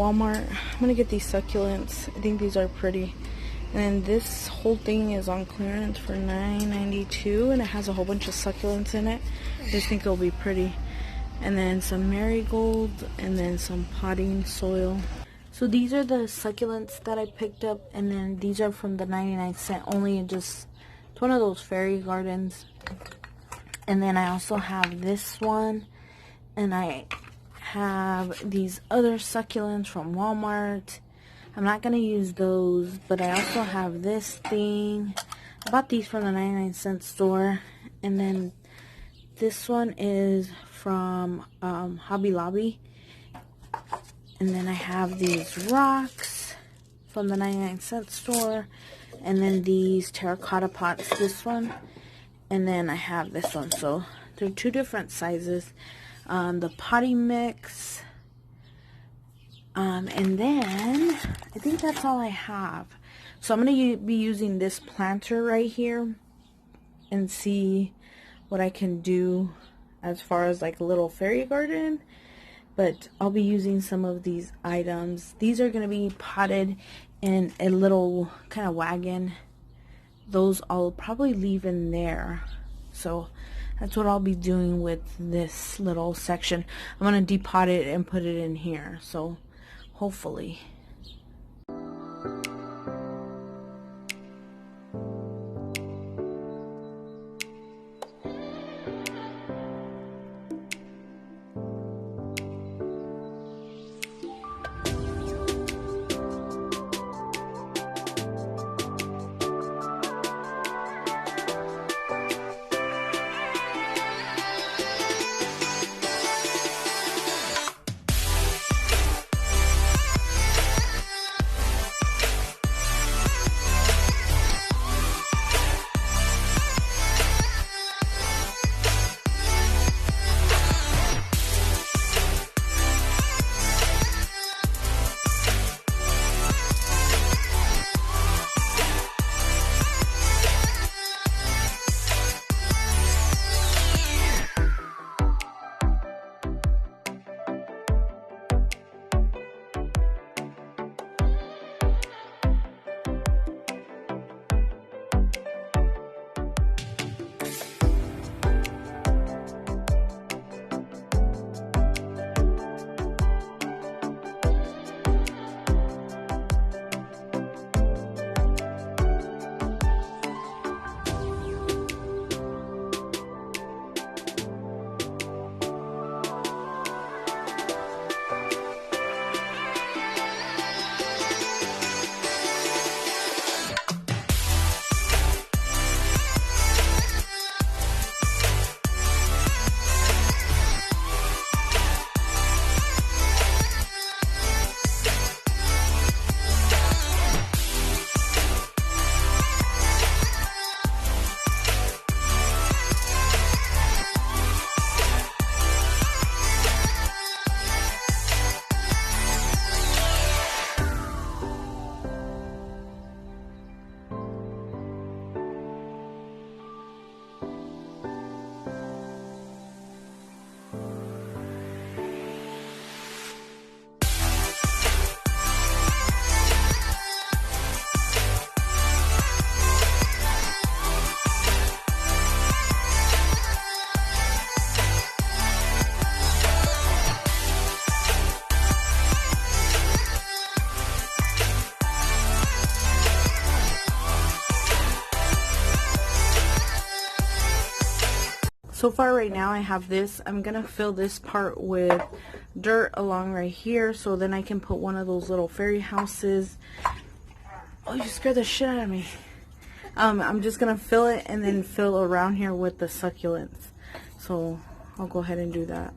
Walmart. I'm gonna get these succulents. I think these are pretty. And then this whole thing is on clearance for $9.92, and it has a whole bunch of succulents in it. I just think it'll be pretty. And then some marigold, and then some potting soil. So these are the succulents that I picked up, and then these are from the 99-cent only. It's one of those fairy gardens. And then I also have this one, and I have these other succulents from Walmart. I'm not going to use those, but I also have this thing. I bought these from the 99-cent store. And then this one is from Hobby Lobby. And then I have these rocks from the 99-cent store. And then these terracotta pots, this one. And then I have this one. So they're two different sizes. The potty mix. And then I think that's all I have. So I'm going to be using this planter right here and see what I can do as far as like a little fairy garden. But I'll be using some of these items. These are going to be potted in a little kind of wagon. Those I'll probably leave in there. So that's what I'll be doing with this little section. I'm going to depot it and put it in here. So hopefully. So far right now I have this. I'm gonna fill this part with dirt along right here, so then I can put one of those little fairy houses. Oh, you scared the shit out of me. I'm just gonna fill it and then fill around here with the succulents. So I'll go ahead and do that.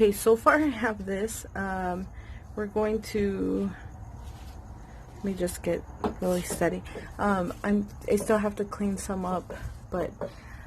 Okay, so far I have this. We're going to, let me just get really steady. I still have to clean some up, but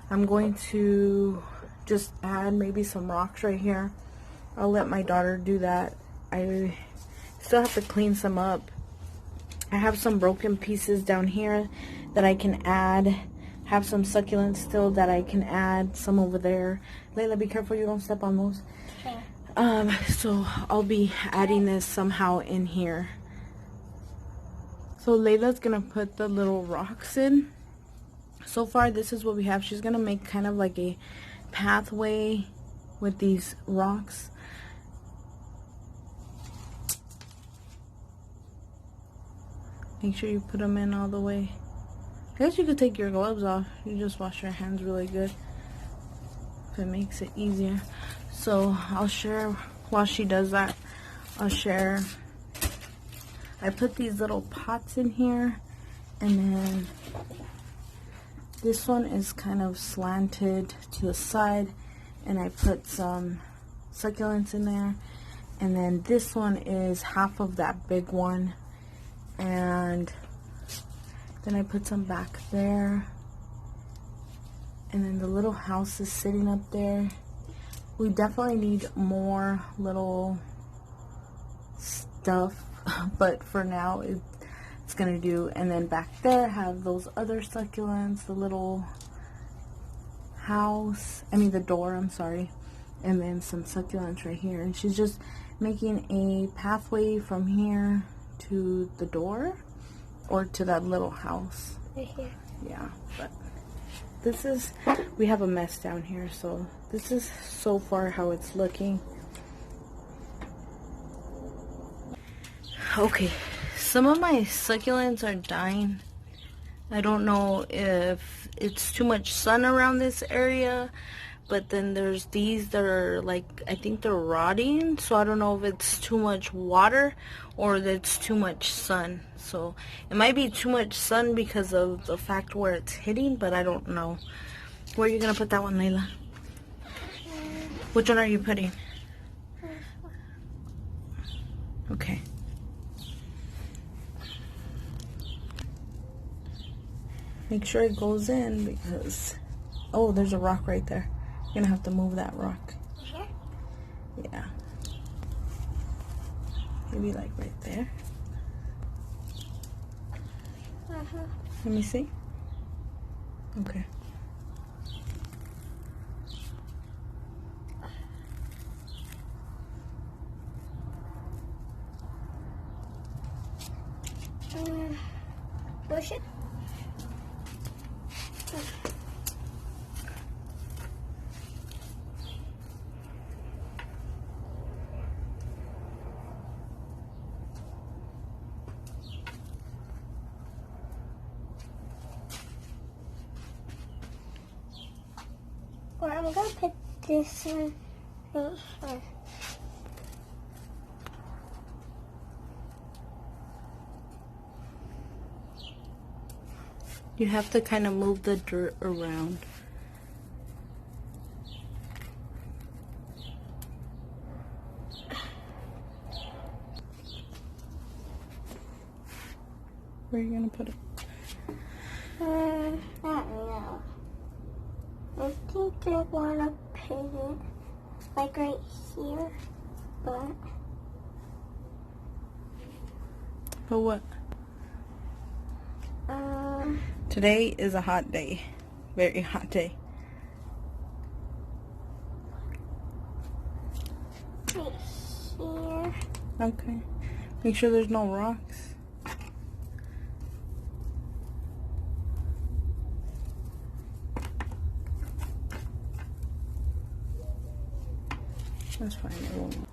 I'm going to just add maybe some rocks right here. I'll let my daughter do that. I still have to clean some up. I have some broken pieces down here that I can add. Have some succulents still that I can add. Some over there. Layla, be careful you don't step on those. Okay. So I'll be adding this somehow in here. So Layla's gonna put the little rocks in. So far this is what we have. She's gonna make kind of like a pathway with these rocks. Make sure you put them in all the way. I guess you could take your gloves off. You just wash your hands really good if it makes it easier. So I'll share, while she does that, I'll share. I put these little pots in here, and then this one is kind of slanted to the side, and I put some succulents in there. And then this one is half of that big one, and then I put some back there, and then the little house is sitting up there. We definitely need more little stuff, but for now it's gonna do. And then back there have those other succulents, the little house, the door, I'm sorry, and then some succulents right here. And she's just making a pathway from here to the door, or to that little house. Right here. Yeah, but this is, we have a mess down here, so this is so far how it's looking. Okay, some of my succulents are dying. I don't know if it's too much sun around this area, but then there's these that are like, I think they're rotting, so I don't know if it's too much water or that it's too much sun. So it might be too much sun because of the fact where it's hitting, but I don't know. Where are you gonna put that one, Layla? Which one are you putting? Okay. Make sure it goes in, because, oh, there's a rock right there. You're gonna have to move that rock. Here? Yeah. Maybe like right there. Let me see. Okay. Push it. Or I'm gonna put this one right here. You have to kind of move the dirt around. Where are you gonna put it? I don't know. I think I wanna put it like right here, but. For what? Today is a hot day. Very hot day. Right here. Okay. Make sure there's no rocks. That's fine. It won't.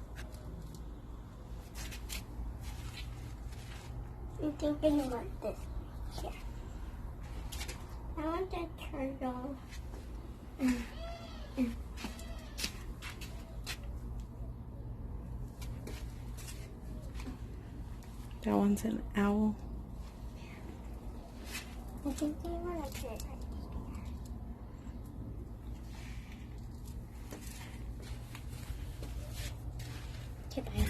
I'm thinking about this here. I want a turtle. That one's an owl. I think I want to put it right here. Okay, bye.